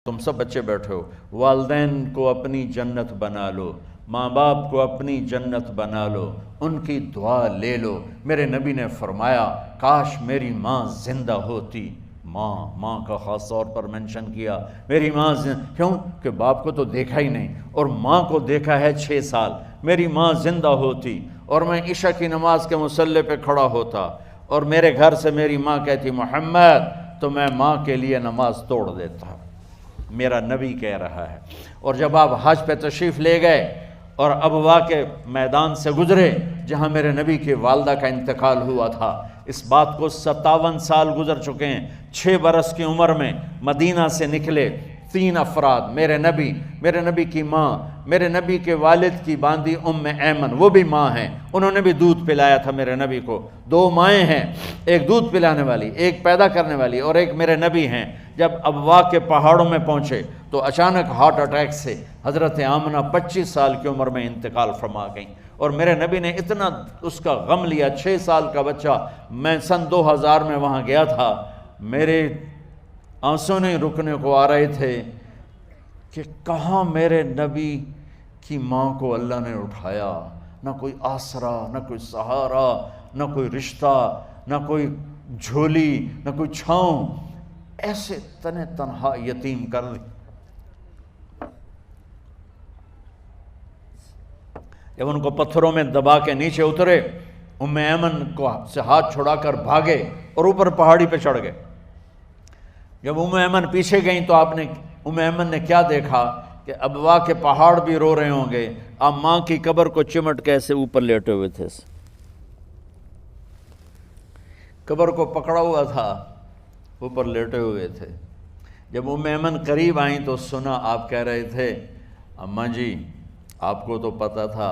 تم سب بچے بیٹھے ہو، والدین کو اپنی جنت بنا لو، ماں باپ کو اپنی جنت بنا لو، ان کی دعا لے لو۔ میرے نبی نے فرمایا کاش میری ماں زندہ ہوتی۔ ماں کا خاص طور پر منشن کیا، میری ماں کیوں کہ باپ کو تو دیکھا ہی نہیں، اور ماں کو دیکھا ہے 6 سال۔ میری ماں زندہ ہوتی اور میں عشاء کی نماز کے مصلی پہ کھڑا ہوتا اور میرے گھر سے میری ماں کہتی محمد، تو میں ماں کے لیے نماز توڑ دیتا۔ میرا نبی کہہ رہا ہے۔ اور جب آپ حج پہ تشریف لے گئے اور ابوا کے میدان سے گزرے جہاں میرے نبی کی والدہ کا انتقال ہوا تھا، اس بات کو 57 سال گزر چکے ہیں۔ 6 برس کی عمر میں مدینہ سے نکلے 3 افراد، میرے نبی کی ماں، میرے نبی کے والد کی باندی ام ایمن، وہ بھی ماں ہیں، انہوں نے بھی دودھ پلایا تھا میرے نبی کو۔ 2 مائیں ہیں، ایک دودھ پلانے والی، ایک پیدا کرنے والی، اور ایک میرے نبی ہیں۔ جب ابوا کے پہاڑوں میں پہنچے تو اچانک ہارٹ اٹیک سے حضرت آمنہ 25 سال کی عمر میں انتقال فرما گئیں، اور میرے نبی نے اتنا اس کا غم لیا۔ 6 سال کا بچہ، میں سن 2000 میں وہاں گیا تھا، میرے آنسوں نہیں رکنے کو آ رہے تھے کہ کہاں میرے نبی کی ماں کو اللہ نے اٹھایا، نہ کوئی آسرا، نہ کوئی سہارا، نہ کوئی رشتہ، نہ کوئی جھولی، نہ کوئی چھاؤں، ایسے تنہا یتیم کر دی۔ جب ان کو پتھروں میں دبا کے نیچے اترے، ام ایمن کو سے ہاتھ چھڑا کر بھاگے اور اوپر پہاڑی پہ چڑھ گئے۔ جب ام ایمن پیچھے گئیں تو ام ایمن نے کیا دیکھا کہ ابوا کے پہاڑ بھی رو رہے ہوں گے، آپ ماں کی قبر کو چمٹ کے ایسے اوپر لیٹے ہوئے تھے، قبر کو پکڑا ہوا تھا، اوپر لیٹے ہوئے تھے۔ جب ام ایمن قریب آئیں تو سنا آپ کہہ رہے تھے اماں جی، آپ کو تو پتہ تھا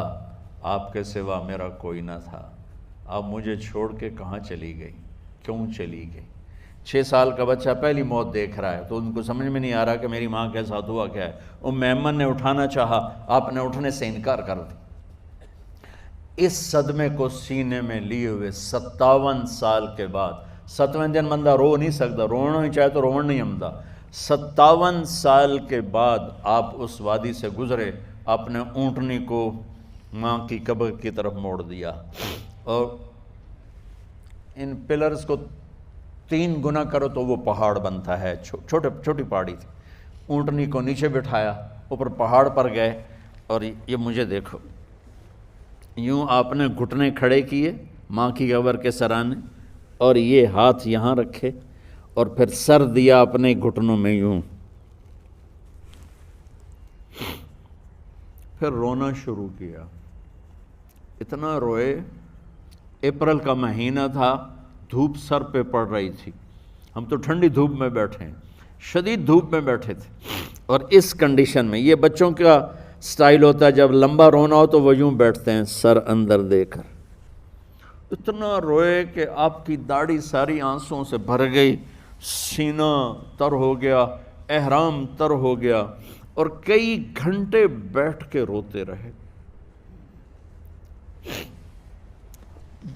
آپ کے سوا میرا کوئی نہ تھا، آپ مجھے چھوڑ کے کہاں چلی گئی، کیوں چلی گئی؟ 6 سال کا بچہ پہلی موت دیکھ رہا ہے تو ان کو سمجھ میں نہیں آ رہا کہ میری ماں کے ساتھ ہوا کیا ہے۔ ام ایمن نے اٹھانا چاہا، آپ نے اٹھنے سے انکار کر دی۔ اس صدمے کو سینے میں لیے ہوئے 57 سال کے بعد، 7ویں دن بندہ رو نہیں سکتا، رونا ہی چاہے تو رونا نہیں آمدا، 57 سال کے بعد آپ اس وادی سے گزرے، اپنے اونٹنی کو ماں کی قبر کی طرف موڑ دیا، اور ان پلرز کو 3 گنا کرو تو وہ پہاڑ بنتا ہے، چھوٹی پہاڑی تھی۔ اونٹنی کو نیچے بٹھایا، اوپر پہاڑ پر گئے، اور یہ مجھے دیکھو، یوں آپ نے گھٹنے کھڑے کیے ماں کی قبر کے سرانے، اور یہ ہاتھ یہاں رکھے، اور پھر سر دیا اپنے گھٹنوں میں یوں، پھر رونا شروع کیا۔ اتنا روئے، اپریل کا مہینہ تھا، دھوپ سر پہ پڑ رہی تھی، ہم تو ٹھنڈی دھوپ میں بیٹھے ہیں، شدید دھوپ میں بیٹھے تھے، اور اس کنڈیشن میں یہ بچوں کا سٹائل ہوتا ہے، جب لمبا رونا ہو تو وہ یوں بیٹھتے ہیں سر اندر دے کر۔ اتنا روئے کہ آپ کی داڑھی ساری آنسوں سے بھر گئی، سینہ تر ہو گیا، احرام تر ہو گیا، اور کئی گھنٹے بیٹھ کے روتے رہے۔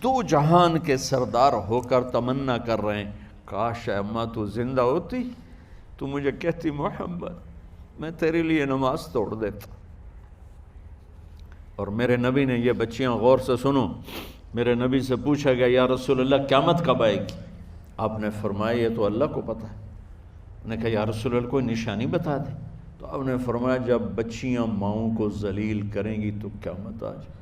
2 جہان کے سردار ہو کر تمنا کر رہے ہیں کاش اماں تو زندہ ہوتی، تو مجھے کہتی محمد میں تیرے لیے نماز توڑ دیتا۔ اور میرے نبی نے، یہ بچیاں غور سے سنو، میرے نبی سے پوچھا گیا یا رسول اللہ قیامت کب آئے گی؟ آپ نے فرمایا یہ تو اللہ کو پتہ ہے۔ نے کہا یا رسول اللہ کوئی نشانی بتا دیں؟ تو آپ نے فرمایا جب بچیاں ماؤں کو ذلیل کریں گی تو قیامت آ جائے۔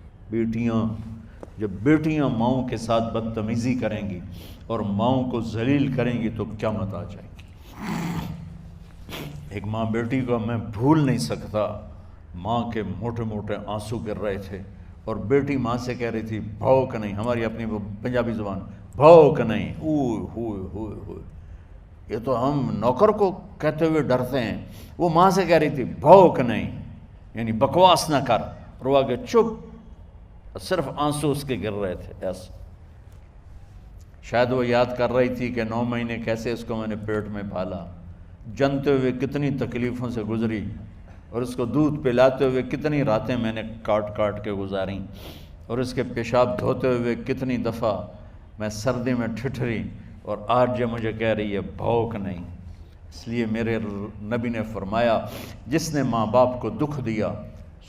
جب بیٹیاں ماؤں کے ساتھ بدتمیزی کریں گی اور ماؤں کو ذلیل کریں گی تو قیامت آ جائے گی۔ ایک ماں بیٹی کو میں بھول نہیں سکتا، ماں کے موٹے موٹے آنسو گر رہے تھے، اور بیٹی ماں سے کہہ رہی تھی بھوک نہیں، ہماری اپنی پنجابی زبان، بھوک نہیں، اوئے ہوئے ہوئے ہوئے، یہ تو ہم نوکر کو کہتے ہوئے ڈرتے ہیں، وہ ماں سے کہہ رہی تھی بھوک نہیں، یعنی بکواس نہ کر، روا کے چپ، صرف آنسو اس کے گر رہے تھے ایسا۔ شاید وہ یاد کر رہی تھی کہ 9 مہینے کیسے اس کو میں نے پیٹ میں پالا، جنتے ہوئے کتنی تکلیفوں سے گزری، اور اس کو دودھ پلاتے ہوئے کتنی راتیں میں نے کاٹ کاٹ کے گزاریں، اور اس کے پیشاب دھوتے ہوئے کتنی دفعہ میں سردی میں ٹھٹھری، اور آج جو مجھے کہہ رہی ہے بھوک نہیں۔ اس لیے میرے نبی نے فرمایا جس نے ماں باپ کو دکھ دیا،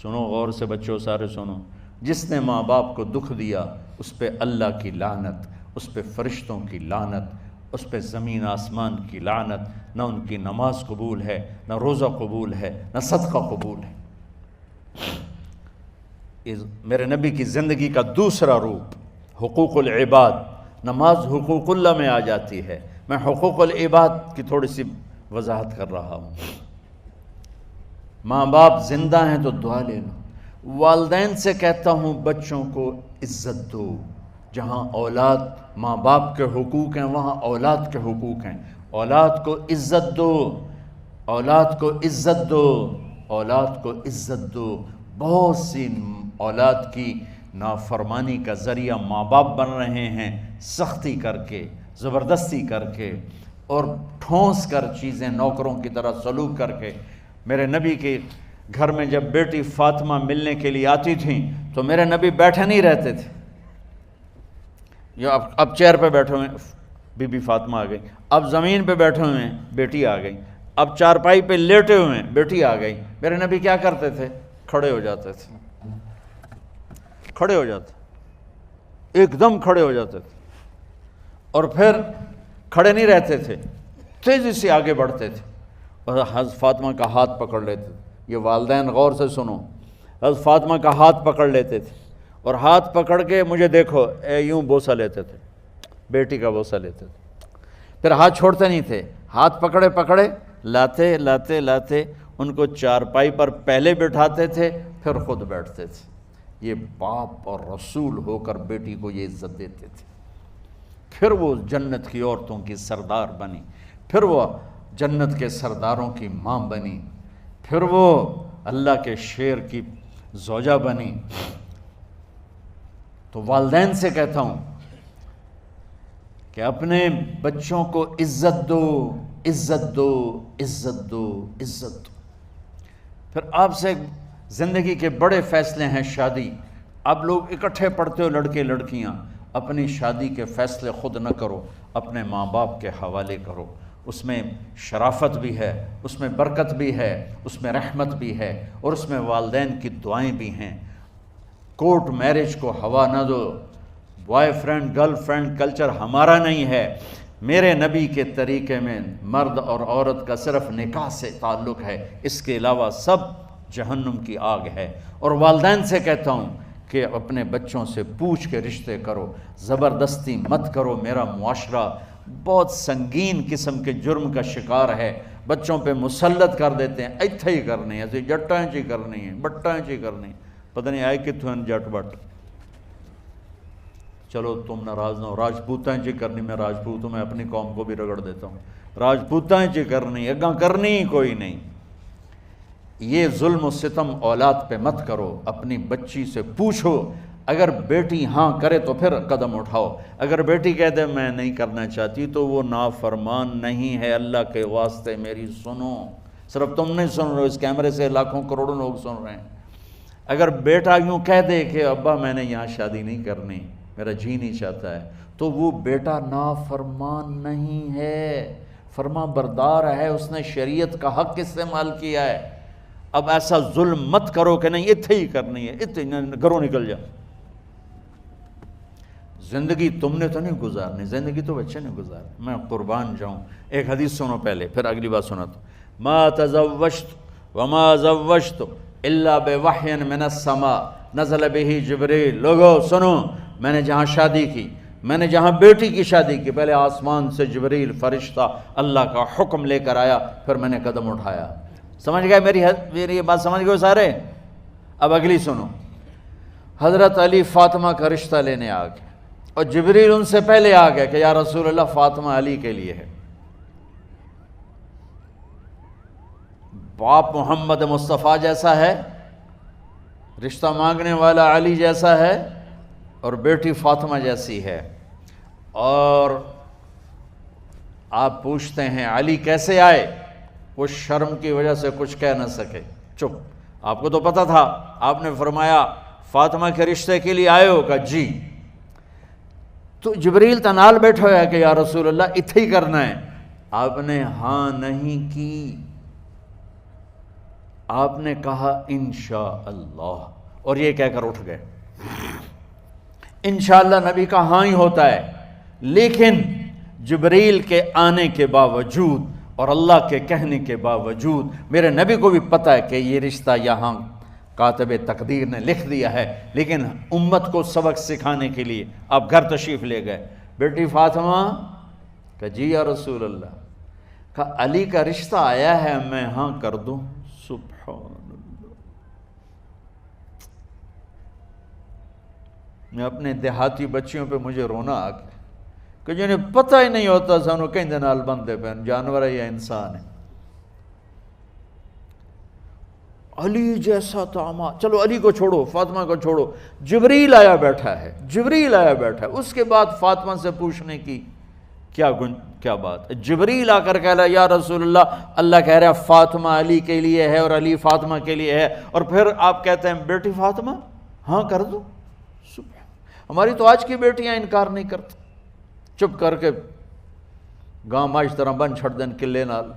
سنو غور سے بچوں سارے سنو، جس نے ماں باپ کو دکھ دیا اس پہ اللہ کی لعنت، اس پہ فرشتوں کی لعنت، اس پہ زمین آسمان کی لعنت، نہ ان کی نماز قبول ہے، نہ روزہ قبول ہے، نہ صدقہ قبول ہے۔ میرے نبی کی زندگی کا دوسرا روپ حقوق العباد، نماز حقوق اللہ میں آ جاتی ہے، میں حقوق العباد کی تھوڑی سی وضاحت کر رہا ہوں۔ ماں باپ زندہ ہیں تو دعا لے لو۔ والدین سے کہتا ہوں بچوں کو عزت دو، جہاں اولاد ماں باپ کے حقوق ہیں وہاں اولاد کے حقوق ہیں، اولاد کو عزت دو، اولاد کو عزت دو، اولاد کو عزت دو۔ بہت سی اولاد کی نافرمانی کا ذریعہ ماں باپ بن رہے ہیں، سختی کر کے، زبردستی کر کے اور ٹھونس کر چیزیں نوکروں کی طرح سلوک کر کے۔ میرے نبی کے گھر میں جب بیٹی فاطمہ ملنے کے لیے آتی تھیں تو میرے نبی بیٹھے نہیں رہتے تھے، یا اب چیئر پہ بیٹھے ہوئے بی بی فاطمہ آ گئی، اب زمین پہ بیٹھے ہوئے ہیں بیٹی آ گئی، اب چارپائی پہ لیٹے ہوئے ہیں بیٹی آ گئی۔ میرے نبی کیا کرتے تھے؟ کھڑے ہو جاتے تھے، کھڑے ہو جاتے، ایک دم کھڑے ہو جاتے تھے، اور پھر کھڑے نہیں رہتے تھے، تیزی سے آگے بڑھتے تھے اور حضرت فاطمہ کا ہاتھ پکڑ لیتے تھے۔ یہ والدین غور سے سنو، حضرت فاطمہ کا ہاتھ پکڑ لیتے تھے اور ہاتھ پکڑ کے مجھے دیکھو یوں بوسہ لیتے تھے، بیٹی کا بوسہ لیتے تھے، پھر ہاتھ چھوڑتے نہیں تھے، ہاتھ پکڑے پکڑے لاتے لاتے لاتے ان کو چارپائی پر پہلے بٹھاتے تھے پھر خود بیٹھتے تھے۔ یہ باپ اور رسول ہو کر بیٹی کو یہ عزت دیتے تھے۔ پھر وہ جنت کی عورتوں کی سردار بنی، پھر وہ جنت کے سرداروں کی ماں بنی، پھر وہ اللہ کے شیر کی زوجہ بنی۔ تو والدین سے کہتا ہوں کہ اپنے بچوں کو عزت دو، عزت دو، عزت دو، عزت دو۔ پھر آپ سے زندگی کے بڑے فیصلے ہیں شادی۔ اب لوگ اکٹھے پڑھتے ہو لڑکے لڑکیاں، اپنی شادی کے فیصلے خود نہ کرو، اپنے ماں باپ کے حوالے کرو۔ اس میں شرافت بھی ہے، اس میں برکت بھی ہے، اس میں رحمت بھی ہے، اور اس میں والدین کی دعائیں بھی ہیں۔ کورٹ میرج کو ہوا نہ دو، boyfriend girlfriend culture ہمارا نہیں ہے۔ میرے نبی کے طریقے میں مرد اور عورت کا صرف نکاح سے تعلق ہے، اس کے علاوہ سب جہنم کی آگ ہے۔ اور والدین سے کہتا ہوں کہ اپنے بچوں سے پوچھ کے رشتے کرو، زبردستی مت کرو۔ میرا معاشرہ بہت سنگین قسم کے جرم کا شکار ہے، بچوں پہ مسلط کر دیتے ہیں، ایتھے ہی کرنی ہے، ایسے جٹائیں چی کرنی ہے، بٹائیں چی کرنی ہے، پتہ نہیں آئے کتوں ہیں جٹ بٹ۔ چلو تم ناراض نہ ہو، راجپوتائیں چی کرنی، میں راجپوت ہوں، میں اپنی قوم کو بھی رگڑ دیتا ہوں، راجپوتائیں چی کرنی، اگاں کرنی ہی کوئی نہیں۔ یہ ظلم و ستم اولاد پہ مت کرو، اپنی بچی سے پوچھو، اگر بیٹی ہاں کرے تو پھر قدم اٹھاؤ، اگر بیٹی کہہ دے میں نہیں کرنا چاہتی تو وہ نافرمان نہیں ہے۔ اللہ کے واسطے میری سنو، صرف تم نہیں سن رہے ہو، اس کیمرے سے لاکھوں کروڑوں لوگ سن رہے ہیں۔ اگر بیٹا یوں کہہ دے کہ ابا میں نے یہاں شادی نہیں کرنی، میرا جی نہیں چاہتا ہے، تو وہ بیٹا نافرمان نہیں ہے، فرما بردار ہے، اس نے شریعت کا حق استعمال کیا ہے۔ اب ایسا ظلم مت کرو کہ نہیں اتھے ہی کرنی ہے، اتھے گھروں نکل جا۔ زندگی تم نے تو نہیں گزارنی، زندگی تو بچے نے گزارنی۔ میں قربان جاؤں، ایک حدیث سنو پہلے پھر اگلی بات سناتا ہوں۔ ما تزوجت وما زوجت الا بوحی من السماء نزل به جبریل۔ لوگو سنو، میں نے جہاں شادی کی، میں نے جہاں بیٹی کی شادی کی، پہلے آسمان سے جبریل فرشتہ اللہ کا حکم لے کر آیا، پھر میں نے قدم اٹھایا۔ سمجھ گئے میری یہ بات؟ سمجھ گئے سارے؟ اب اگلی سنو۔ حضرت علی فاطمہ کا رشتہ لینے آ گئے اور جبریل ان سے پہلے آ گیا کہ یا رسول اللہ فاطمہ علی کے لیے ہے۔ باپ محمد مصطفیٰ جیسا ہے، رشتہ مانگنے والا علی جیسا ہے، اور بیٹی فاطمہ جیسی ہے۔ اور آپ پوچھتے ہیں علی کیسے آئے؟ وہ شرم کی وجہ سے کچھ کہہ نہ سکے، چپ۔ آپ کو تو پتہ تھا، آپ نے فرمایا فاطمہ کے رشتے کے لیے آئے ہو؟ کہا جی۔ تو جبریل تنال بیٹھا ہوا ہے کہ یا رسول اللہ اتھے ہی کرنا ہے، آپ نے ہاں نہیں کی، آپ نے کہا انشاءاللہ، اور یہ کہہ کر اٹھ گئے۔ انشاءاللہ نبی کا ہاں ہی ہوتا ہے، لیکن جبریل کے آنے کے باوجود اور اللہ کے کہنے کے باوجود میرے نبی کو بھی پتہ ہے کہ یہ رشتہ یہاں کاتب تقدیر نے لکھ دیا ہے، لیکن امت کو سبق سکھانے کے لیے آپ گھر تشریف لے گئے۔ بیٹی فاطمہ کہ جی یا رسول اللہ، کہا علی کا رشتہ آیا ہے، میں ہاں کر دوں؟ سبحان اللہ۔ میں اپنے دیہاتی بچیوں پہ مجھے رونا آ گیا کہ جنہیں پتہ ہی نہیں ہوتا سانو کہیں نال بندے پہ جانور ہے یا انسان ہے۔ علی جیسا داماد، چلو علی کو چھوڑو، فاطمہ کو چھوڑو، جبریل آیا بیٹھا ہے، جبریل آیا بیٹھا ہے۔ اس کے بعد فاطمہ سے پوچھنے کی کیا بات؟ جبریل آ کر کہہ رہا یا رسول اللہ، اللہ کہہ رہا ہے فاطمہ علی کے لیے ہے اور علی فاطمہ کے لیے ہے، اور پھر آپ کہتے ہیں بیٹی فاطمہ ہاں کر دو۔ ہماری تو آج کی بیٹیاں انکار نہیں کرتی، چپ کر کے گاں ماش طرح بن چھڑ دین کلے نال۔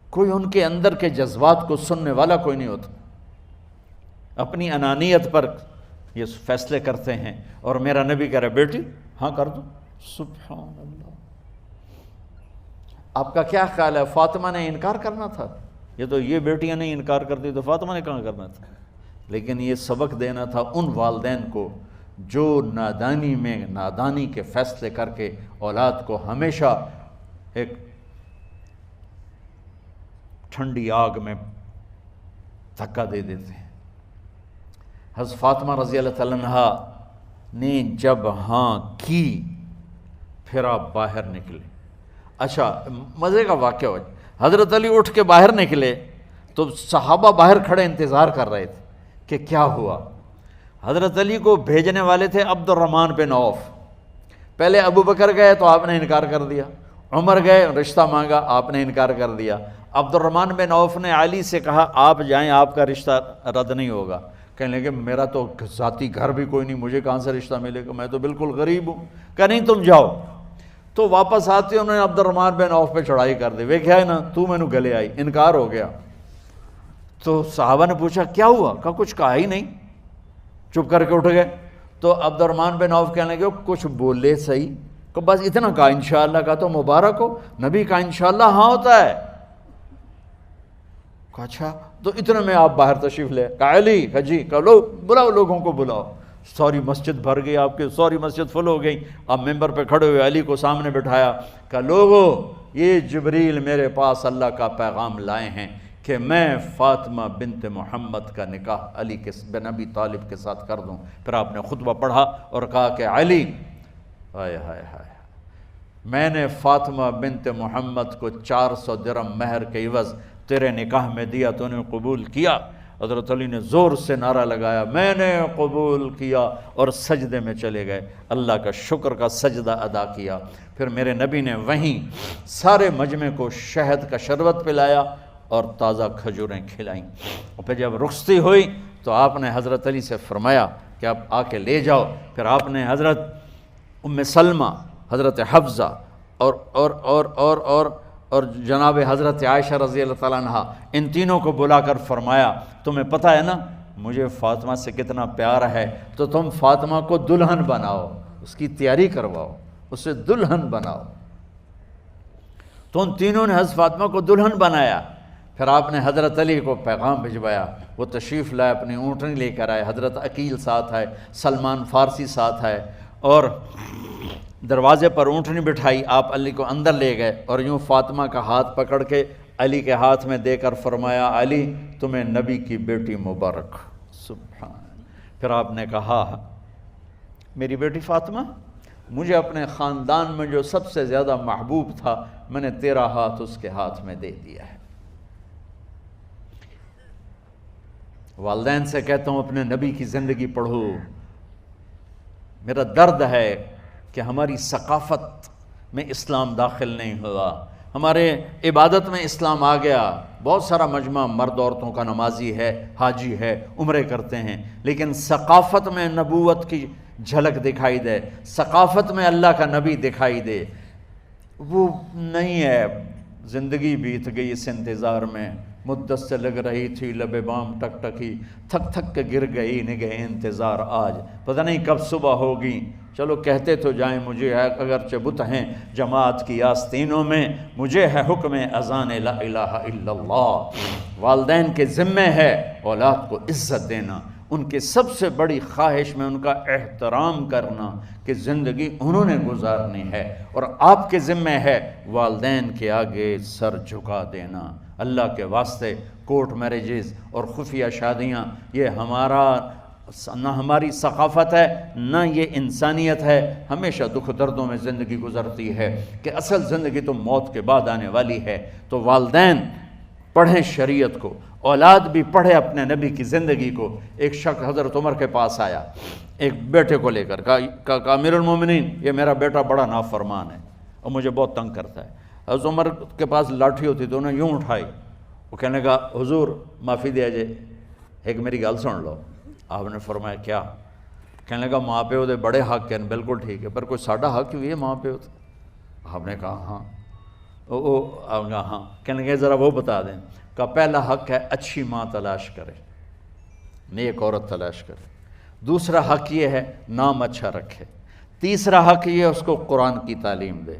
کوئی ان کے اندر کے جذبات کو سننے والا کوئی نہیں ہوتا، اپنی انانیت پر یہ فیصلے کرتے ہیں، اور میرا نبی کہہ رہا بیٹی ہاں کر دو۔ سبحان اللہ۔ آپ کا کیا خیال ہے فاطمہ نے انکار کرنا تھا؟ یہ تو یہ بیٹیاں نہیں انکار کرتی تو فاطمہ نے کہاں کرنا تھا؟ لیکن یہ سبق دینا تھا ان والدین کو جو نادانی کے فیصلے کر کے اولاد کو ہمیشہ ایک ٹھنڈی آگ میں دھکا دے دیتے ہیں۔ حضرت فاطمہ رضی اللہ تعالیٰ عنہا نے جب ہاں کی پھر آپ باہر نکلے۔ اچھا مزے کا واقعہ ہو، حضرت علی اٹھ کے باہر نکلے تو صحابہ باہر کھڑے انتظار کر رہے تھے کہ کیا ہوا۔ حضرت علی کو بھیجنے والے تھے عبد الرحمن بن عوف، پہلے ابو بکر گئے تو آپ نے انکار کر دیا، عمر گئے رشتہ مانگا، آپ نے انکار کر دیا۔ عبد الرحمن بن عوف نے علی سے کہا آپ جائیں، آپ کا رشتہ رد نہیں ہوگا۔ کہنے لگے میرا تو ذاتی گھر بھی کوئی نہیں، مجھے کہاں سے رشتہ ملے گا، میں تو بالکل غریب ہوں۔ کہا نہیں تم جاؤ۔ تو واپس آتے انہوں نے عبد الرحمن بن عوف پہ چڑھائی کر دی، ویکھیا ہے نا تو مینوں گلے آئی، انکار ہو گیا۔ تو صحابہ نے پوچھا کیا ہوا؟ کہا کچھ کہا ہی نہیں، چپ کر کے اٹھ گئے۔ تو عبد الرحمن بن عوف کہنے لگے کچھ بولے صحیح، کہ بس اتنا کہا انشاءاللہ کا تو مبارک ہو، نبی کا انشاءاللہ ہاں ہوتا ہے۔ کہا اچھا، تو اتنے میں آپ باہر تشریف لے۔ کہا علی، کہا جی، کہا لو بلاؤ، لوگوں کو بلاؤ۔ ساری مسجد بھر گئی، آپ کی ساری مسجد فل ہو گئی۔ آپ ممبر پہ کھڑے ہوئے علی کو سامنے بٹھایا، کہا لوگو یہ جبریل میرے پاس اللہ کا پیغام لائے ہیں کہ میں فاطمہ بنت محمد کا نکاح علی کے بن ابی طالب کے ساتھ کر دوں۔ پھر آپ نے خطبہ پڑھا اور کہا کہ علی، ہائے ہائے ہائے، میں نے فاطمہ بنت محمد کو 400 درہم مہر کے عوض تیرے نکاح میں دیا، تو نے قبول کیا؟ حضرت علی نے زور سے نعرہ لگایا میں نے قبول کیا، اور سجدے میں چلے گئے، اللہ کا شکر کا سجدہ ادا کیا۔ پھر میرے نبی نے وہیں سارے مجمع کو شہد کا شربت پلایا اور تازہ کھجوریں کھلائیں، اور پھر جب رخصتی ہوئی تو آپ نے حضرت علی سے فرمایا کہ آپ آ کے لے جاؤ۔ پھر آپ نے حضرت ام سلمہ، حضرت حفصہ اور جناب حضرت عائشہ رضی اللہ تعالیٰ عنہ، ان تینوں کو بلا کر فرمایا تمہیں پتہ ہے نا مجھے فاطمہ سے کتنا پیار ہے، تو تم فاطمہ کو دلہن بناؤ، اس کی تیاری کرواؤ، اسے دلہن بناؤ۔ تو ان تینوں نے حضرت فاطمہ کو دلہن بنایا۔ پھر آپ نے حضرت علی کو پیغام بھجوایا، وہ تشریف لائے، اپنی اونٹنی لے کر آئے، حضرت عقیل ساتھ ہے، سلمان فارسی ساتھ ہے، اور دروازے پر اونٹنی بٹھائی، آپ علی کو اندر لے گئے اور یوں فاطمہ کا ہاتھ پکڑ کے علی کے ہاتھ میں دے کر فرمایا علی تمہیں نبی کی بیٹی مبارک۔ سبحان۔ پھر آپ نے کہا میری بیٹی فاطمہ، مجھے اپنے خاندان میں جو سب سے زیادہ محبوب تھا میں نے تیرا ہاتھ اس کے ہاتھ میں دے دیا ہے۔ والدین سے کہتا ہوں اپنے نبی کی زندگی پڑھو۔ میرا درد ہے کہ ہماری ثقافت میں اسلام داخل نہیں ہوا، ہمارے عبادت میں اسلام آ گیا، بہت سارا مجمع مرد عورتوں کا نمازی ہے، حاجی ہے، عمرے کرتے ہیں، لیکن ثقافت میں نبوت کی جھلک دکھائی دے، ثقافت میں اللہ کا نبی دکھائی دے، وہ نہیں ہے۔ زندگی بیت گئی اس انتظار میں، مدت سے لگ رہی تھی لب بام ٹک ٹکی، تھک تھک کے گر گئی نگہ انتظار آج، پتہ نہیں کب صبح ہوگی۔ چلو کہتے تو جائیں مجھے ہے اگرچہ بت ہیں جماعت کی آستینوں میں، مجھے ہے حکم اذان لا الہ الا اللہ۔ والدین کے ذمہ ہے اولاد کو عزت دینا، ان کے سب سے بڑی خواہش میں ان کا احترام کرنا کہ زندگی انہوں نے گزارنی ہے، اور آپ کے ذمہ ہے والدین کے آگے سر جھکا دینا۔ اللہ کے واسطے کورٹ میرجز اور خفیہ شادیاں یہ نہ ہماری ثقافت ہے نہ یہ انسانیت ہے۔ ہمیشہ دکھ دردوں میں زندگی گزرتی ہے کہ اصل زندگی تو موت کے بعد آنے والی ہے۔ تو والدین پڑھیں شریعت کو، اولاد بھی پڑھے اپنے نبی کی زندگی کو۔ ایک شخص حضرت عمر کے پاس آیا ایک بیٹے کو لے کر، کہا امیر المومنین یہ میرا بیٹا بڑا نافرمان ہے اور مجھے بہت تنگ کرتا ہے۔ حضرت عمر کے پاس لاٹھی ہوتی تو انہوں نے یوں اٹھائی، وہ کہنے لگا حضور معافی دیا جائے، ایک میری گل سن لو۔ آپ نے فرمایا کیا؟ کہنے لگا ماں پیو دے بڑے حق ہیں، بالکل ٹھیک ہے، پر کوئی ساڈا حق بھی ہے ماں پیو تے؟ آپ نے کہا ہاں۔ آپ نے کہا ہاں۔ کہنے لگے ذرا وہ بتا دیں۔ کہا پہلا حق ہے اچھی ماں تلاش کرے، نیک عورت تلاش کرے۔ دوسرا حق یہ ہے نام اچھا رکھے۔ تیسرا حق یہ ہے اس کو قرآن کی تعلیم دے۔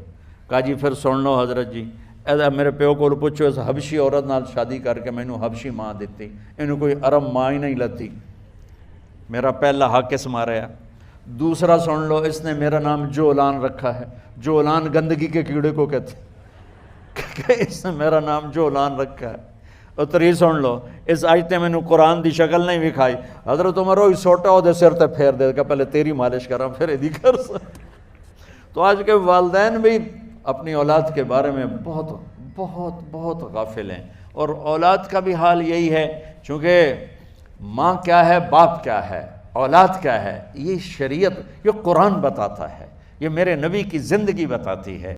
کہا جی پھر سن لو حضرت جی، میرے پیو کو پوچھو اس حبشی عورت نال شادی کر کے مینوں حبشی ماں دیتی، انہوں کوئی عرب ماں ہی نہیں لتی۔ میرا پہلا حق اس مارے ہے۔ دوسرا سن لو، اس نے میرا نام جولان رکھا ہے، جولان گندگی کے کیڑے کو کہتے کہ اس نے میرا نام جولان رکھا ہے۔ اور تری سن لو، اس آج تے مینوں قرآن دی شکل نہیں وکھائی۔ حضرت عمر ہوئی سوٹا وہ دے سر تے پھیر دے کہ پہلے تیری مالش کراں پھر ایدی کر سکتا۔ تو آج کے والدین بھی اپنی اولاد کے بارے میں بہت بہت بہت غافل ہیں، اور اولاد کا بھی حال یہی ہے، چونکہ ماں کیا ہے، باپ کیا ہے، اولاد کیا ہے، یہ شریعت، یہ قرآن بتاتا ہے، یہ میرے نبی کی زندگی بتاتی ہے۔